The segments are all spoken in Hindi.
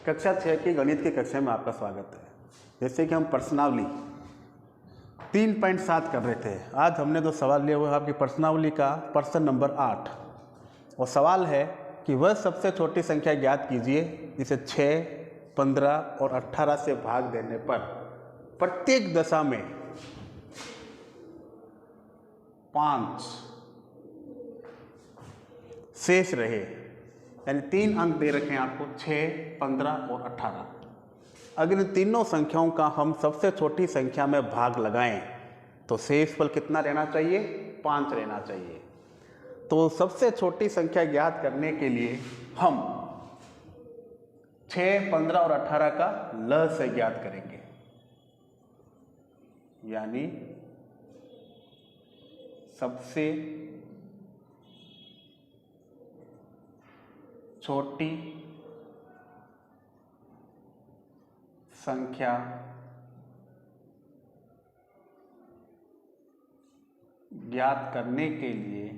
कक्षा 6 की गणित की कक्षा में आपका स्वागत है। जैसे कि हम प्रश्नावली 3.7 कर रहे थे, आज हमने जो सवाल लिया हुआ है आपकी प्रश्नावली का प्रश्न नंबर 8 और सवाल है कि वह सबसे छोटी संख्या ज्ञात कीजिए जिसे 6, 15 और 18 से भाग देने पर प्रत्येक दशा में 5 शेष रहे। यानी 3 अंक दे रखे हैं आपको 6, 15 और 18। अगर इन तीनों संख्याओं का हम सबसे छोटी संख्या में भाग लगाएं तो शेषफल कितना रहना चाहिए? 5 रहना चाहिए। तो सबसे छोटी संख्या ज्ञात करने के लिए हम 6, 15 और 18 का ल से ज्ञात करेंगे। यानी सबसे छोटी संख्या ज्ञात करने के लिए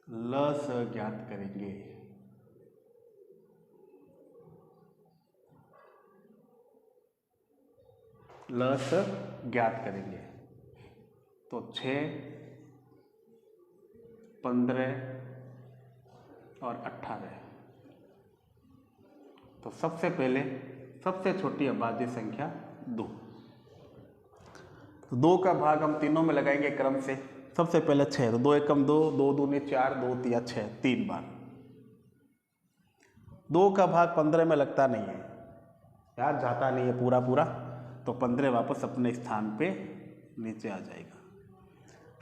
ल से ज्ञात करेंगे। ल से ज्ञात करेंगे तो 6, 15 और 18। तो सबसे पहले सबसे छोटी अभाज्य संख्या 2। तो 2 का भाग हम तीनों में लगाएंगे क्रम से। सबसे पहले 6, तो 2 एकम 2, 2 दूनी 4, 2 तिया 6, 3 बार। 2 का भाग 15 में लगता नहीं है यार, जाता नहीं है पूरा, तो 15 वापस अपने स्थान पे नीचे आ जाएगा।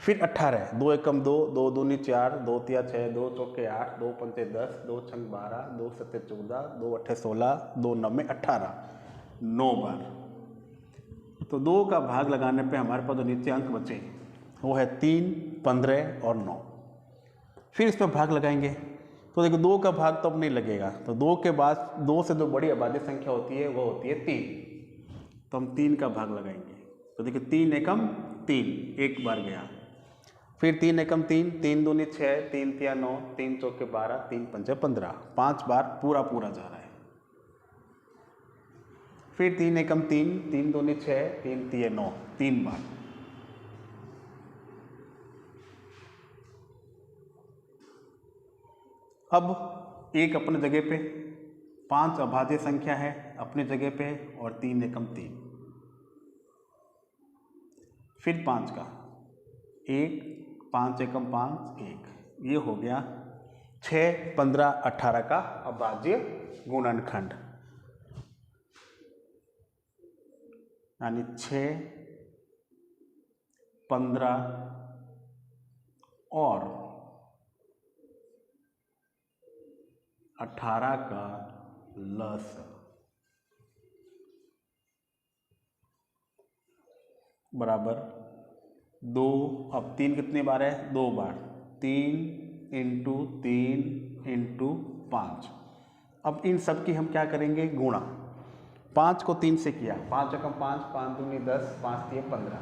फिर 18, 2 एकम 2, 2 दूनी 4, 2 तिया 6, 2 चौके 8, 2 पंचे 10, 2 छंग 12, 2 सत्ते 14, 2 अट्ठे 16, 2 नब्बे 18, 9 बार। तो 2 का भाग लगाने पे हमारे पास जो नीचे अंक बचे वो है 3, 15 और 9। फिर इस पर भाग लगाएंगे तो देखो 2 का भाग तो अब नहीं लगेगा, तो 2 के बाद 2 से जो बड़ी अभाज्य संख्या होती है वो होती है 3। तो हम 3 का भाग लगाएंगे तो देखिए 3 एकम 3, एक बार गया। फिर 3 एकम 3, 3 दूनी 6, 3 तिया 9, 3 चौके 12, 3 पंचे 15, 5 बार पूरा जा रहा है। फिर 3 एकम 3, 3 दूनी 6, 3 तिया 9, 3 बार। अब एक अपने जगह पे, 5 अभाज्य संख्या है अपनी जगह पे और 3 एकम 3। फिर 5 का 1, 5 एकम 5, 1। ये हो गया 6, 15, 18 का अभाज्य गुणनखंड। यानी 6, 15 और 18 का लस बराबर 2। अब 3 कितनी बार है? 2 बार। 3 इंटू 3 इंटू 5। अब इन सब की हम क्या करेंगे? गुणा। 5 को 3 से किया, 5 एकम 5, 5 दूनी 10, 5 तिया 15।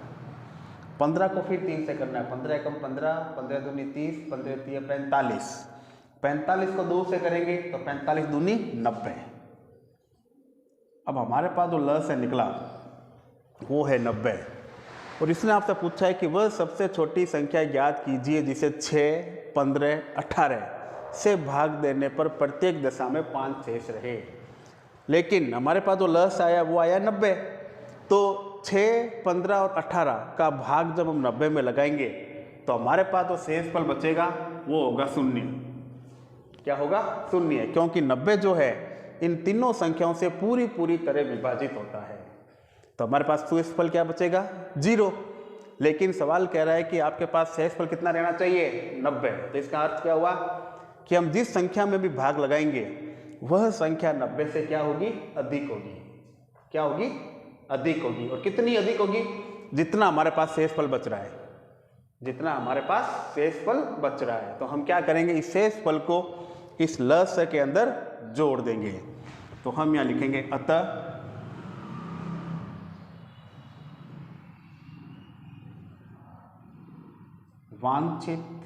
15 को फिर 3 से करना है, 15 एकम 15, 15 दूनी 30, 15 तिया 45। 45 को 2 से करेंगे तो 45 दूनी 90। अब हमारे पास जो ल से निकला वो है 90। और इसने आपसे पूछा है कि वह सबसे छोटी संख्या ज्ञात कीजिए जिसे 6, 15, 18 से भाग देने पर प्रत्येक दशा में 5 शेष रहे। लेकिन हमारे पास जो लस आया वो आया 90। तो 6, 15 और 18 का भाग जब हम 90 में लगाएंगे तो हमारे पास जो शेषफल बचेगा वो होगा 0। क्या होगा? 0, क्योंकि 90 जो है इन तीनों संख्याओं से पूरी तरह विभाजित होता है। तो हमारे पास शेषफल क्या बचेगा? 0। लेकिन सवाल कह रहा है कि आपके पास शेषफल कितना रहना चाहिए? 90। तो इसका अर्थ क्या हुआ कि हम जिस संख्या में भी भाग लगाएंगे वह संख्या 90 से क्या होगी? अधिक होगी। क्या होगी? अधिक होगी। और कितनी अधिक होगी? जितना हमारे पास शेषफल बच रहा है, जितना हमारे पास शेषफल बच रहा है। तो हम क्या करेंगे? इस शेषफल को इस लस के अंदर जोड़ देंगे। तो हम यहां लिखेंगे, अतः वांछित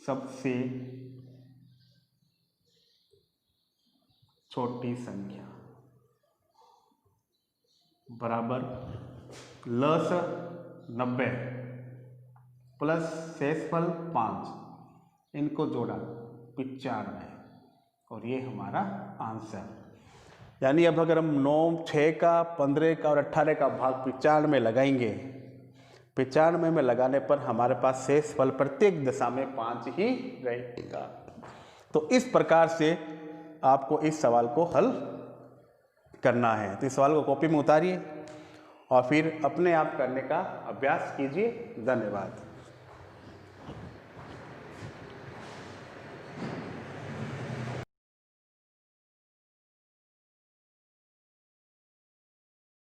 सबसे छोटी संख्या बराबर लस 90 प्लस शेषफल 5, इनको जोड़ा 95 और ये हमारा आंसर। यानी अब अगर हम 9, 6 का, 15 का और 18 का भाग 95 में लगाएंगे, 95 में लगाने पर हमारे पास शेषफल प्रत्येक दशा में 5 ही रहेगा। तो इस प्रकार से आपको इस सवाल को हल करना है। तो इस सवाल को कॉपी में उतारिए और फिर अपने आप करने का अभ्यास कीजिए। धन्यवाद।